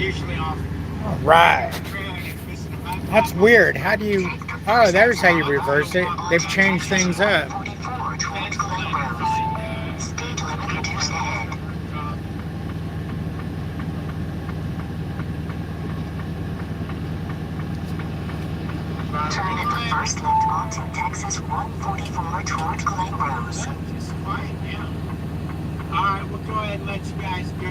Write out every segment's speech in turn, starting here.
usually off. Right. Missing a button That's off on this weird. How one. do you... Oh, there's how you reverse it. They've changed things up. That's the line for Turn at the first left onto Texas 144 toward Glen Rose. Just quiet now. Alright, we'll go ahead and let you guys go.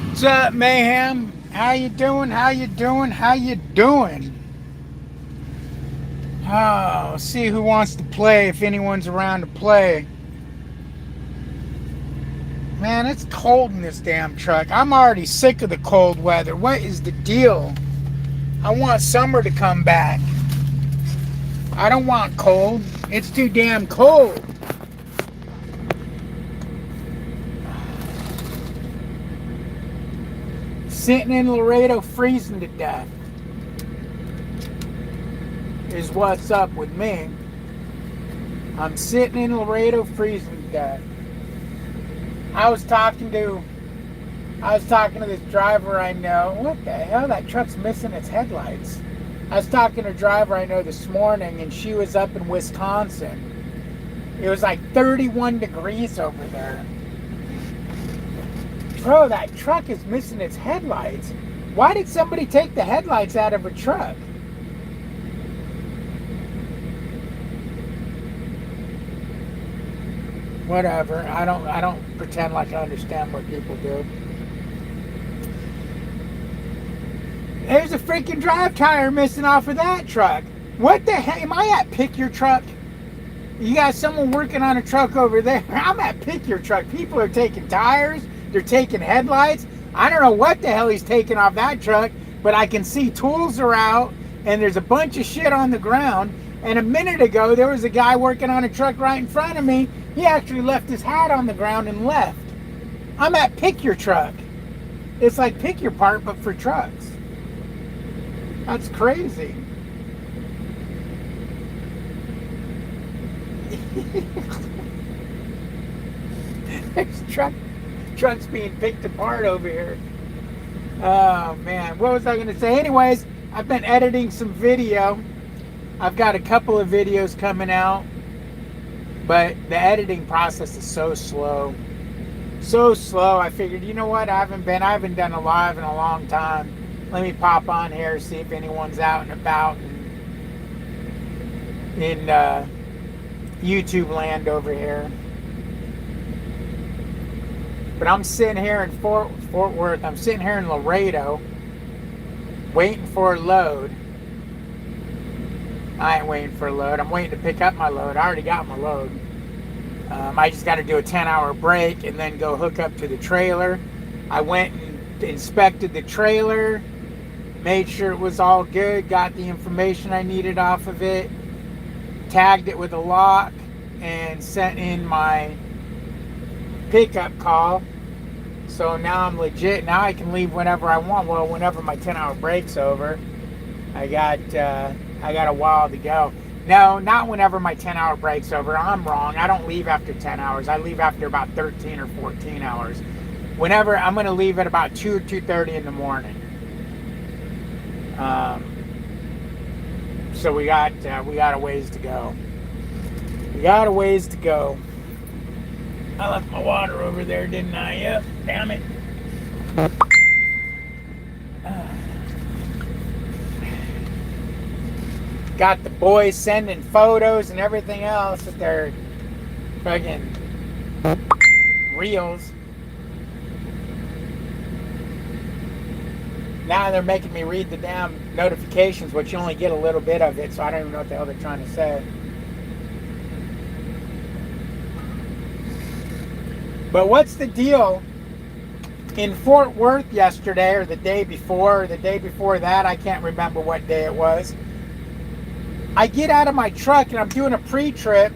What's up, Mayhem? How you doing? How you doing? How you doing? Oh, let's see who wants to play, if anyone's around to play. Man, it's cold in this damn truck. I'm already sick of the cold weather. What is the deal? I want summer to come back. I don't want cold. It's too damn cold. Sitting in Laredo freezing to death is what's up with me. I'm sitting in Laredo freezing to death. I was talking to this driver I know. What the hell? That truck's missing its headlights. I was talking to a driver I know this morning, and she was up in Wisconsin. It was like 31 degrees over there. Bro, that truck is missing its headlights. Why did somebody take the headlights out of a truck? Whatever. I don't pretend like I understand what people do. There's a freaking drive tire missing off of that truck. What the heck? Am I at Pick Your Truck? You got someone working on a truck over there. I'm at Pick Your Truck. People are taking tires. They're taking headlights. I don't know what the hell he's taking off that truck, but I can see tools are out, and there's a bunch of shit on the ground. And a minute ago, there was a guy working on a truck right in front of me. He actually left his hat on the ground and left. I'm at Pick Your Truck. It's like Pick Your Part, but for trucks. That's crazy. There's trucks being picked apart over here. Oh man, what was I going to say? Anyways, I've been editing some video. I've got a couple of videos coming out, but the editing process is so slow. So slow. I figured, you know what? I haven't done a live in a long time. Let me pop on here, see if anyone's out and about in YouTube land over here. But I'm sitting here in Fort Worth. I'm sitting here in Laredo, waiting for a load. I ain't waiting for a load. I'm waiting to pick up my load. I already got my load. I just got to do a 10-hour break and then go hook up to the trailer. I went and inspected the trailer, made sure it was all good, got the information I needed off of it, tagged it with a lock, and sent in my pickup call. So now I'm legit. Now I can leave whenever I want. Well, whenever my 10-hour break's over. I got a while to go. No, not whenever my 10-hour break's over. I'm wrong. I don't leave after 10 hours. I leave after about 13 or 14 hours. Whenever, I'm going to leave at about 2 or 2:30 in the morning. So we got a ways to go. We got a ways to go. I left my water over there, didn't I? Yep, damn it. Got the boys sending photos and everything else with their fucking reels. Now they're making me read the damn notifications, which you only get a little bit of it, so I don't even know what the hell they're trying to say. But what's the deal in Fort Worth yesterday, or the day before, or the day before that? I can't remember what day it was. I get out of my truck and I'm doing a pre-trip,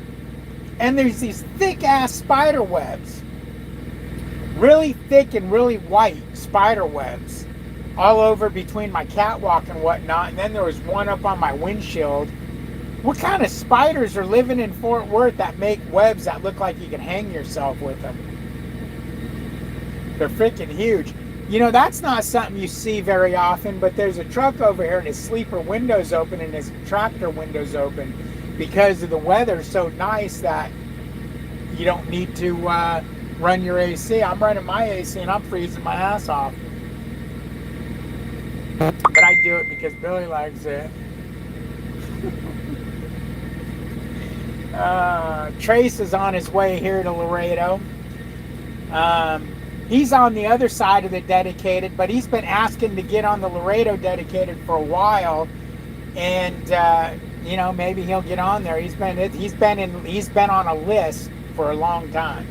and there's these thick-ass spider webs. Really thick and really white spider webs all over between my catwalk and whatnot. And then there was one up on my windshield. What kind of spiders are living in Fort Worth that make webs that look like you can hang yourself with them? They're freaking huge. You know, that's not something you see very often, but there's a truck over here and his sleeper window's open and his tractor window's open because of the weather so nice that you don't need to run your AC. I'm running my AC and I'm freezing my ass off. But I do it because Billy likes it. Trace is on his way here to Laredo. He's on the other side of the dedicated, but he's been asking to get on the Laredo dedicated for a while, and you know, maybe he'll get on there. He's been on a list for a long time,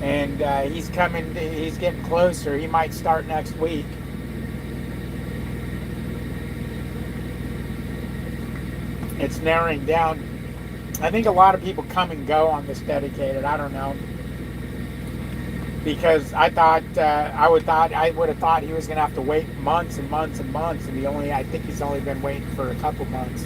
and he's getting closer. He might start next week. It's narrowing down. I think a lot of people come and go on this dedicated. I don't know. Because I would have thought he was going to have to wait months and months and months, and I think he's only been waiting for a couple months.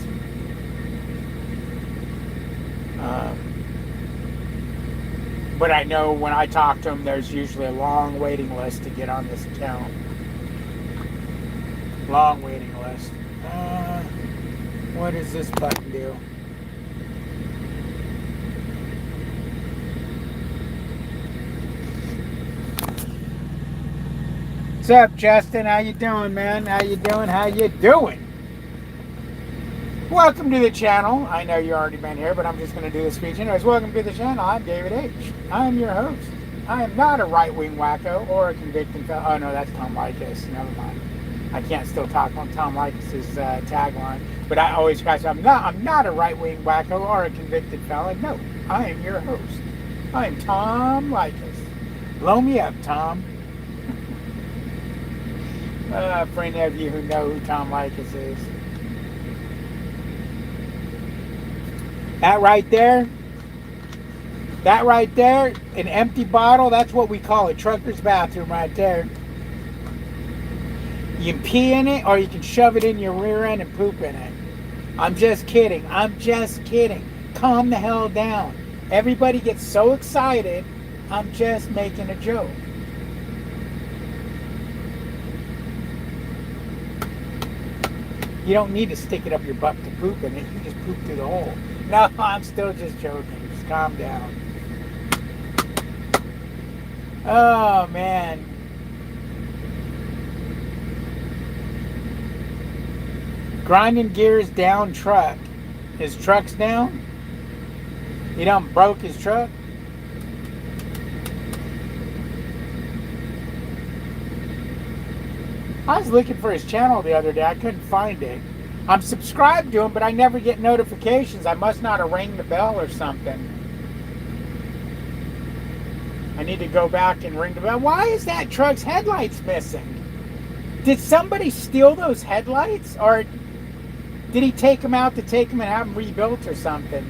But I know when I talk to him, there's usually a long waiting list to get on this account. Long waiting list. What does this button do? What's up, Justin? How you doing, man? How you doing? Welcome to the channel. I know you've already been here, but I'm just going to do the speech anyways. Welcome to the channel. I'm David H. I am your host. I am not a right-wing wacko or a convicted felon. Oh, no, that's Tom Likas. Never mind. I can't still talk on Tom Likas' tagline. But I always scratch up. I'm not a right-wing wacko or a convicted felon. No, I am your host. I am Tom Likas. Blow me up, Tom. For any of you who know who Tom Likas is. That right there, an empty bottle, that's what we call a trucker's bathroom right there. You can pee in it or you can shove it in your rear end and poop in it. I'm just kidding. Calm the hell down. Everybody gets so excited. I'm just making a joke. You don't need to stick it up your butt to poop in it. You just poop through the hole. No, I'm still just joking. Just calm down. Oh, man. Grinding gears down truck. His truck's down? He done broke his truck? I was looking for his channel the other day. I couldn't find it. I'm subscribed to him, but I never get notifications. I must not have rang the bell or something. I need to go back and ring the bell. Why is that truck's headlights missing? Did somebody steal those headlights? Or did he take them out to take them and have them rebuilt or something?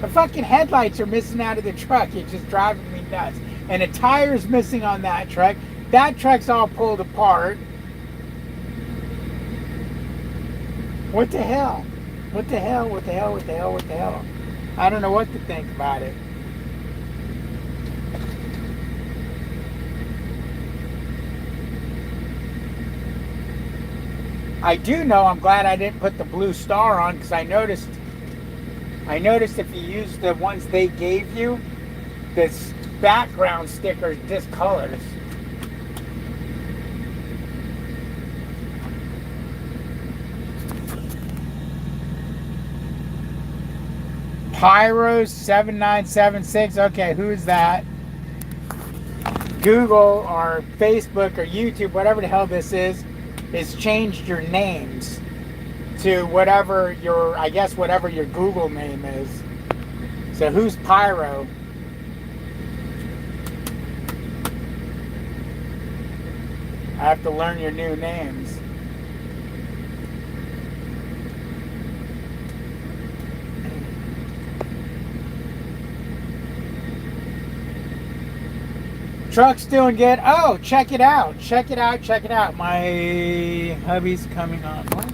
The fucking headlights are missing out of the truck. It's just driving me nuts. And a tire's missing on that truck. That truck's all pulled apart. What the hell? What the hell? I don't know what to think about it. I do know I'm glad I didn't put the blue star on, because I noticed if you use the ones they gave you, this background sticker discolors. Pyros 7976. Okay, who is that? Google or Facebook or YouTube, whatever the hell this is changed your names to whatever your Google name is. So who's Pyro? I have to learn your new names. Truck's doing good. Oh, check it out. My hubby's coming on. What?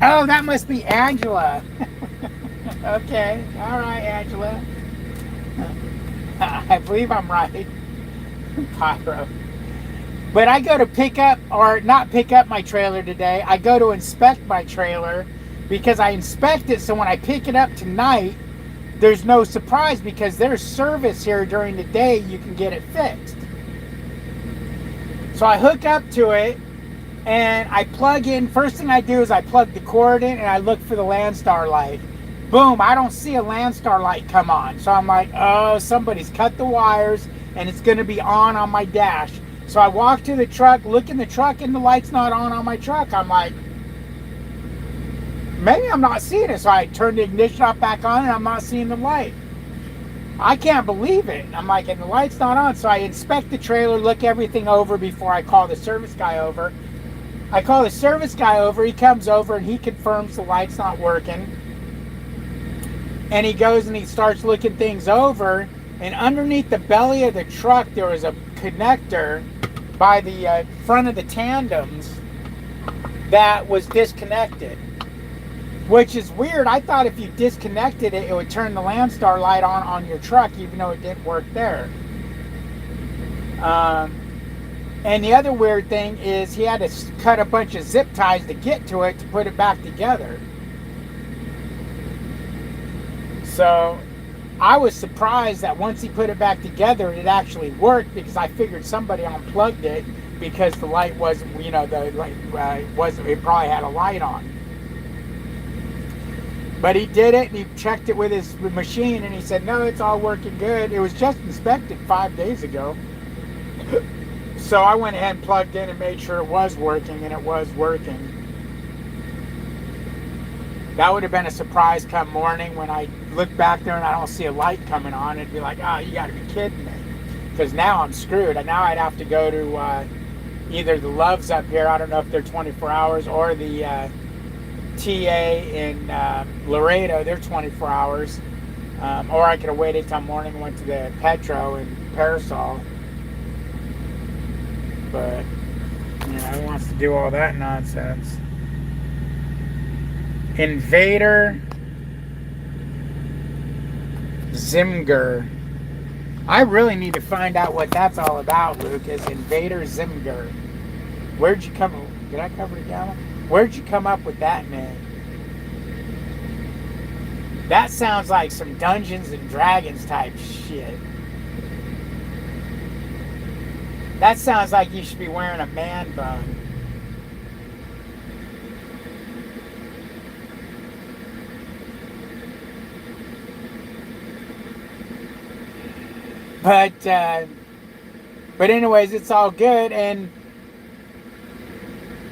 Oh, that must be Angela. Okay. All right, Angela. I believe I'm right. Pyro. But I go to pick up, or not pick up my trailer today. I go to inspect my trailer because I inspect it so when I pick it up tonight, there's no surprise because there's service here during the day. You can get it fixed. So I hook up to it and I plug in. First thing I do is I plug the cord in and I look for the Landstar light. Boom, I don't see a Landstar light come on. So I'm like, oh, somebody's cut the wires and it's going to be on my dash. So I walk to the truck, look in the truck, and the light's not on my truck. I'm like, maybe I'm not seeing it. So I turn the ignition off back on and I'm not seeing the light. I can't believe it. I'm like, and the light's not on. So I inspect the trailer, look everything over before I call the service guy over. I call the service guy over. He comes over and he confirms the light's not working. And he goes and he starts looking things over. And underneath the belly of the truck, there was a connector by the front of the tandems that was disconnected. Which is weird. I thought if you disconnected it, it would turn the Landstar light on your truck, even though it didn't work there. And the other weird thing is he had to cut a bunch of zip ties to get to it to put it back together. So I was surprised that once he put it back together, it actually worked because I figured somebody unplugged it because the light wasn't, you know, the light wasn't. It probably had a light on. But he did it and he checked it with his machine and he said, no, it's all working good. It was just inspected 5 days ago. So I went ahead and plugged in and made sure it was working, and it was working. That would have been a surprise come morning when I look back there and I don't see a light coming on. It'd be like, oh, you got to be kidding me. Because now I'm screwed. And now I'd have to go to either the Loves up here, I don't know if they're 24 hours, or the TA in Laredo, they're 24 hours. Or I could have waited till morning and went to the Petro in Parasol. But, you know, who wants to do all that nonsense? Invader Zimger. I really need to find out what that's all about, Lucas. Invader Zimger. Where'd you come? Did I cover it down? Where'd you come up with that name? That sounds like some Dungeons and Dragons type shit. That sounds like you should be wearing a man bun. But anyways, it's all good. And,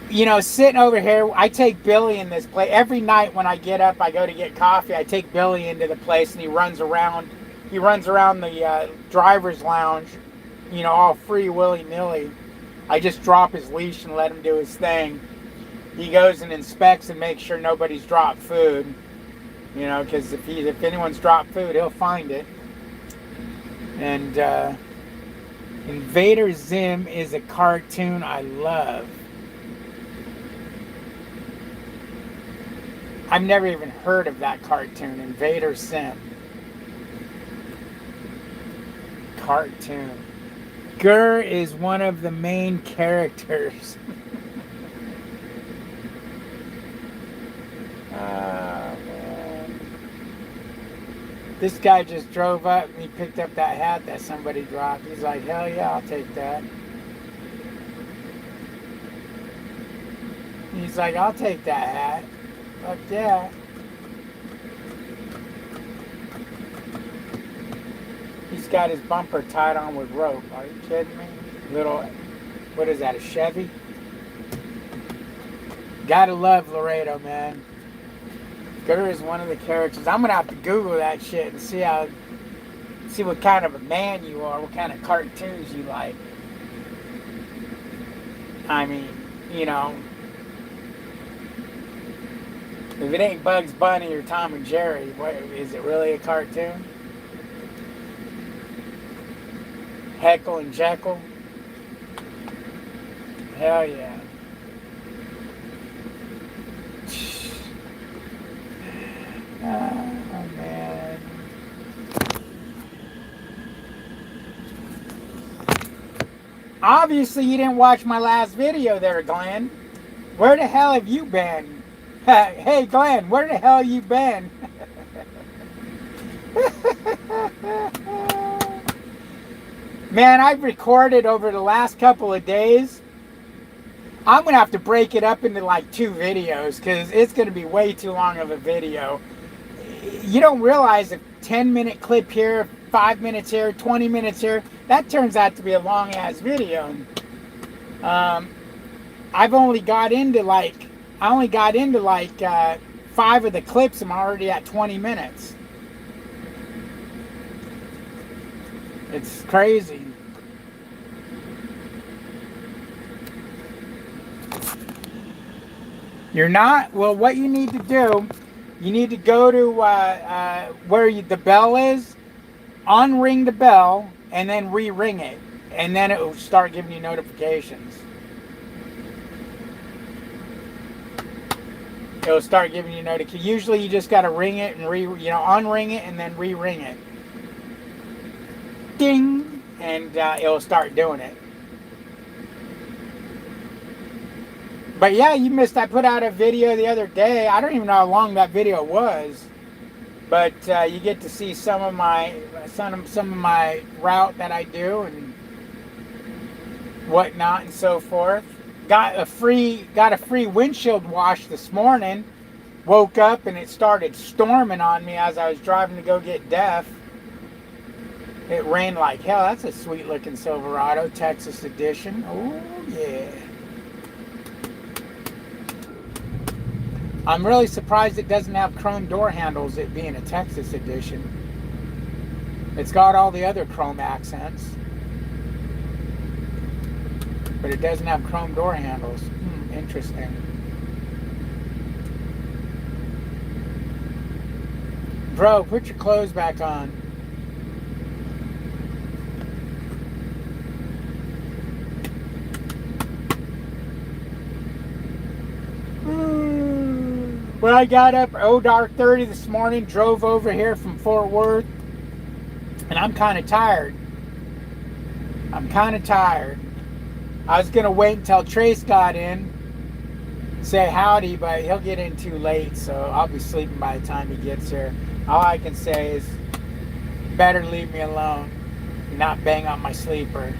you know, sitting over here, I take Billy in this place. Every night when I get up, I go to get coffee, I take Billy into the place and he runs around the driver's lounge, you know, all free willy-nilly. I just drop his leash and let him do his thing. He goes and inspects and makes sure nobody's dropped food, you know, because if anyone's dropped food, he'll find it. And Invader Zim is a cartoon I love. I've never even heard of that cartoon, Invader Zim. Cartoon. Gur is one of the main characters. Man. This guy just drove up and he picked up that hat that somebody dropped. He's like, hell yeah, I'll take that. He's like, I'll take that hat. Fuck yeah. He's got his bumper tied on with rope. Are you kidding me? Little, what is that, a Chevy? Gotta love Laredo, man. Gur is one of the characters. I'm gonna have to Google that shit and see what kind of a man you are, what kind of cartoons you like. I mean, you know, if it ain't Bugs Bunny or Tom and Jerry, what, is it really a cartoon? Heckle and Jekyll? Hell yeah. Oh, man. Obviously, you didn't watch my last video there, Glenn. Where the hell have you been? Hey, Glenn, where the hell you been? Man, I've recorded over the last couple of days. I'm going to have to break it up into like 2 videos because it's going to be way too long of a video. You don't realize a 10-minute clip here, 5 minutes here, 20 minutes here, that turns out to be a long-ass video. I only got into like 5 of the clips. I'm already at 20 minutes. It's crazy. You're not? Well, what you need to do, you need to go to where the bell is, unring the bell, and then re-ring it. And then it will start giving you notifications. It'll start giving you notifications. Usually you just got to ring it and unring it and then re-ring it. Ding! And it'll start doing it. But yeah, you missed. I put out a video the other day. I don't even know how long that video was, but you get to see some of my route that I do and whatnot and so forth. Got a free windshield wash this morning. Woke up and it started storming on me as I was driving to go get Def. It rained like hell. That's a sweet looking Silverado, Texas edition. Oh yeah. I'm really surprised it doesn't have chrome door handles, it being a Texas edition. It's got all the other chrome accents, but it doesn't have chrome door handles. Interesting. Bro, put your clothes back on. Well, I got up dark 30 this morning, drove over here from Fort Worth, and I'm kind of tired. I was going to wait until Trace got in, say howdy, but he'll get in too late, so I'll be sleeping by the time he gets here. All I can say is, better leave me alone, not bang on my sleeper.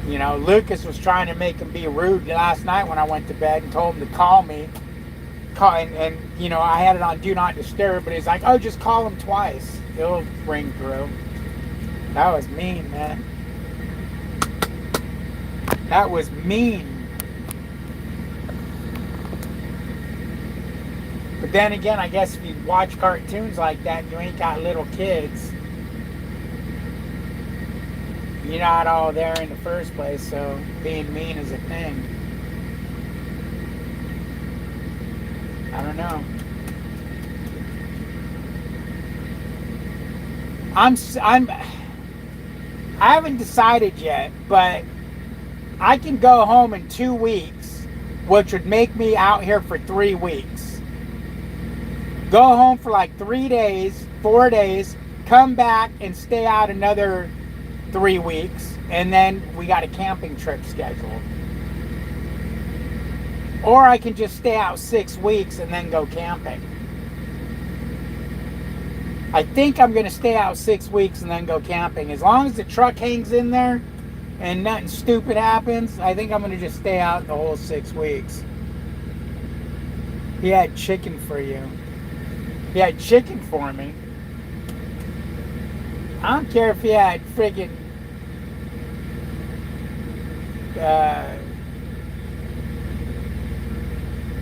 You know, Lucas was trying to make him be rude last night when I went to bed and told him to call me. And you know, I had it on Do Not Disturb, but he's like, oh, just call him twice. It'll ring through. That was mean, man. That was mean. But then again, I guess if you watch cartoons like that, you ain't got little kids. You're not all there in the first place, so being mean is a thing. I don't know. I haven't decided yet, but I can go home in 2 weeks, which would make me out here for 3 weeks. Go home for like 3 days, 4 days, come back and stay out another 3 weeks, and then we got a camping trip scheduled. Or I can just stay out 6 weeks and then go camping. I think I'm going to stay out 6 weeks and then go camping. As long as the truck hangs in there and nothing stupid happens, I think I'm going to just stay out the whole 6 weeks. He had chicken for you. He had chicken for me. I don't care if he had friggin'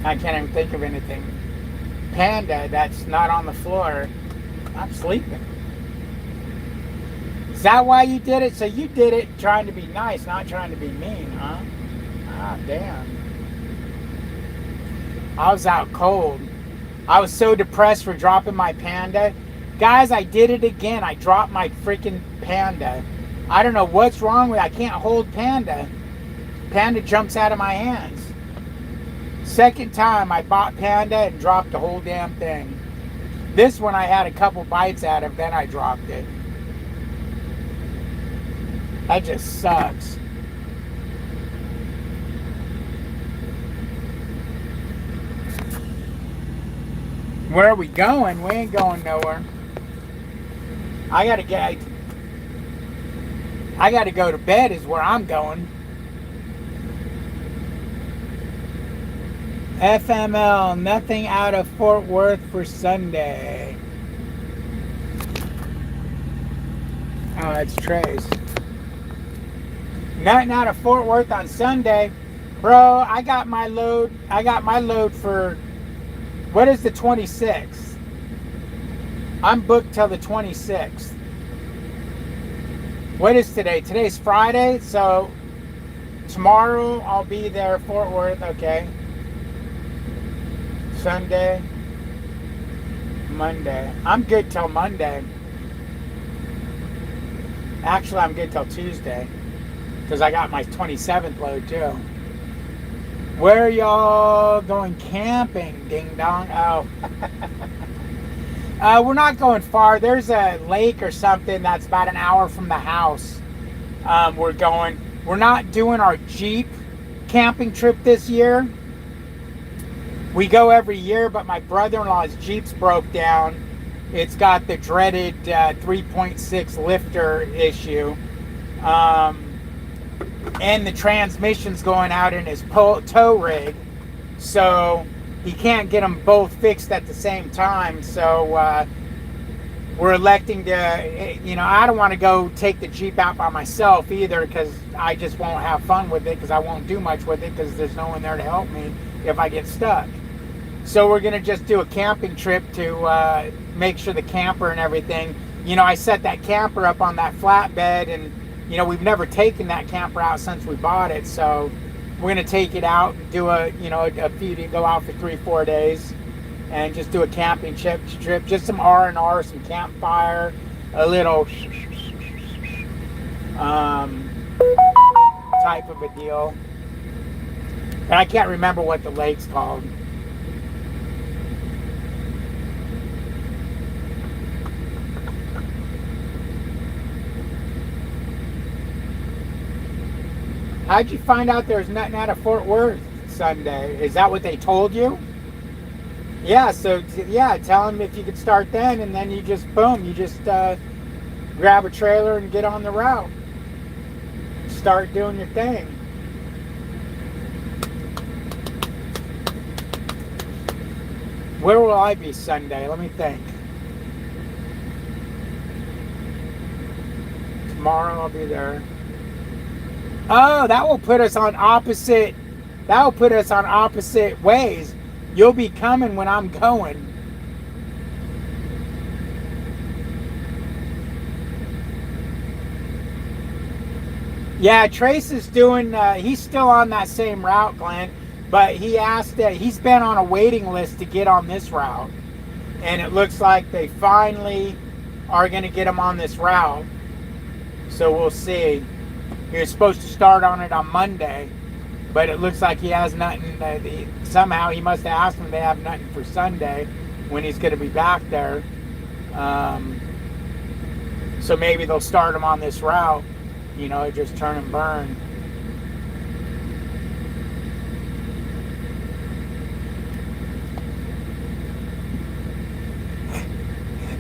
I can't even think of anything. Panda that's not on the floor. I'm sleeping. Is that why you did it? So you did it trying to be nice, not trying to be mean, huh? Ah, damn. I was out cold. I was so depressed for dropping my Panda. Guys, I did it again. I dropped my freaking Panda. I don't know what's wrong with it. I can't hold Panda. Panda jumps out of my hands. Second time I bought Panda and dropped the whole damn thing. This one I had a couple bites out of, then I dropped it. That just sucks. Where are we going? We ain't going nowhere. I gotta go to bed is where I'm going. FML, nothing out of Fort Worth for Sunday. Oh, it's Trey's. Nothing out of Fort Worth on Sunday. Bro, I got my load for, what is the 26th? I'm booked till the 26th. What is today? Today's Friday, so tomorrow I'll be there, Fort Worth, okay. Sunday, Monday. I'm good till Monday. Actually, I'm good till Tuesday because I got my 27th load too. Where are y'all going camping? Ding dong. Oh. We're not going far. There's a lake or something that's about an hour from the house. We're not doing our Jeep camping trip this year. We go every year, but my brother-in-law's Jeep's broke down. It's got the dreaded 3.6 lifter issue. And the transmission's going out in his tow rig. So he can't get them both fixed at the same time. So we're electing to, I don't want to go take the Jeep out by myself either because I just won't have fun with it because I won't do much with it because there's no one there to help me if I get stuck. So we're going to just do a camping trip to make sure the camper and everything, I set that camper up on that flatbed and, we've never taken that camper out since we bought it. So we're going to take it out and do a few, go out for 3-4 days and just do a camping trip, just some R&R, some campfire, a little type of a deal. And I can't remember what the lake's called. How'd you find out there's nothing out of Fort Worth Sunday? Is that what they told you? Yeah, so tell them if you could start then, and then you just, boom, you just grab a trailer and get on the route. Start doing your thing. Where will I be Sunday? Let me think. Tomorrow I'll be there. Oh, that will put us on opposite ways. You'll be coming when I'm going. Yeah, Trace is doing, he's still on that same route, Glenn, but he asked that he's been on a waiting list to get on this route. And it looks like they finally are going to get him on this route. So we'll see. He was supposed to start on it on Monday, but it looks like he has nothing. Somehow he must have asked them they have nothing for Sunday when he's going to be back there. So maybe they'll start him on this route, just turn and burn.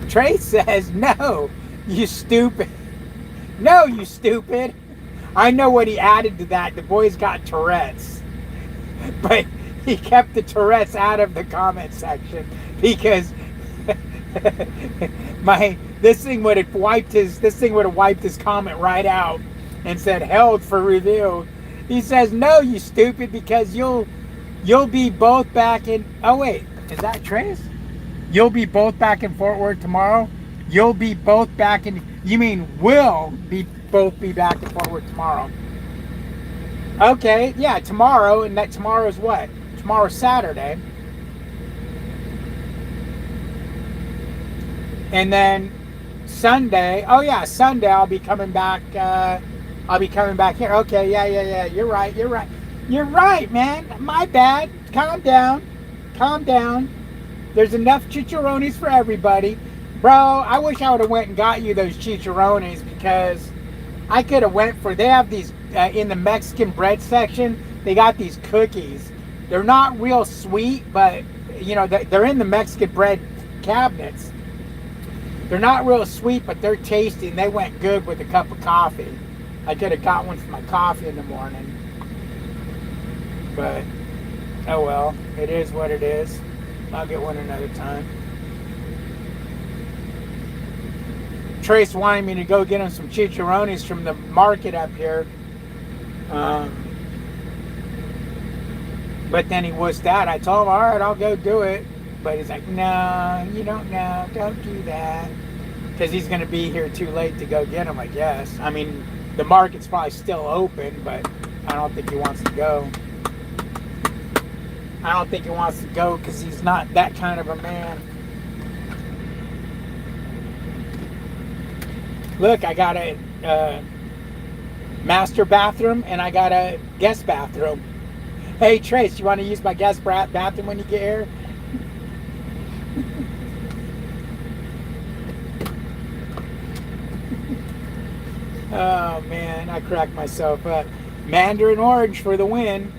Trey says, no, you stupid. No, you stupid. I know what he added to that. The boy's got Tourette's. But he kept the Tourette's out of the comment section because this thing would have wiped his comment right out and said held for review. He says, no, you stupid, because you'll be both back in, oh wait, is that Trace? You'll be both back in Fort Worth tomorrow? You'll be both back in, you mean we'll both be back in Fort Worth tomorrow. Okay, yeah, tomorrow, and that tomorrow is what? Tomorrow's Saturday. And then Sunday, oh yeah, Sunday I'll be coming back, here. Okay, yeah, you're right, man, my bad. calm down. Calm down. There's enough chicharrones for everybody. Bro, I wish I would have went and got you those chicharrones because I could have went for, they have these, in the Mexican bread section, they got these cookies. They're not real sweet, but, you know, they're in the Mexican bread cabinets. They're not real sweet, but they're tasty, and they went good with a cup of coffee. I could have got one for my coffee in the morning. But, oh well, it is what it is. I'll get one another time. Trace wanted me to go get him some chicharrones from the market up here. But then he wussed out. I told him, all right, I'll go do it. But he's like, no, you don't know. Don't do that. Because he's going to be here too late to go get him, I guess. I mean, the market's probably still open, but I don't think he wants to go. I don't think he wants to go because he's not that kind of a man. Look, I got a master bathroom and I got a guest bathroom. Hey, Trace, you want to use my guest bathroom when you get here? Oh, man, I cracked myself up. Mandarin orange for the win.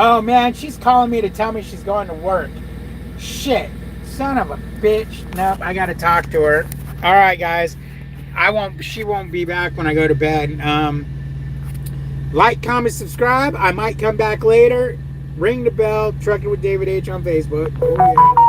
Oh man, she's calling me to tell me she's going to work. Shit, son of a bitch. Nope, I gotta talk to her. All right, guys, she won't be back when I go to bed. Like, comment, subscribe. I might come back later. Ring the bell. Trucking with David H on Facebook. Oh, yeah.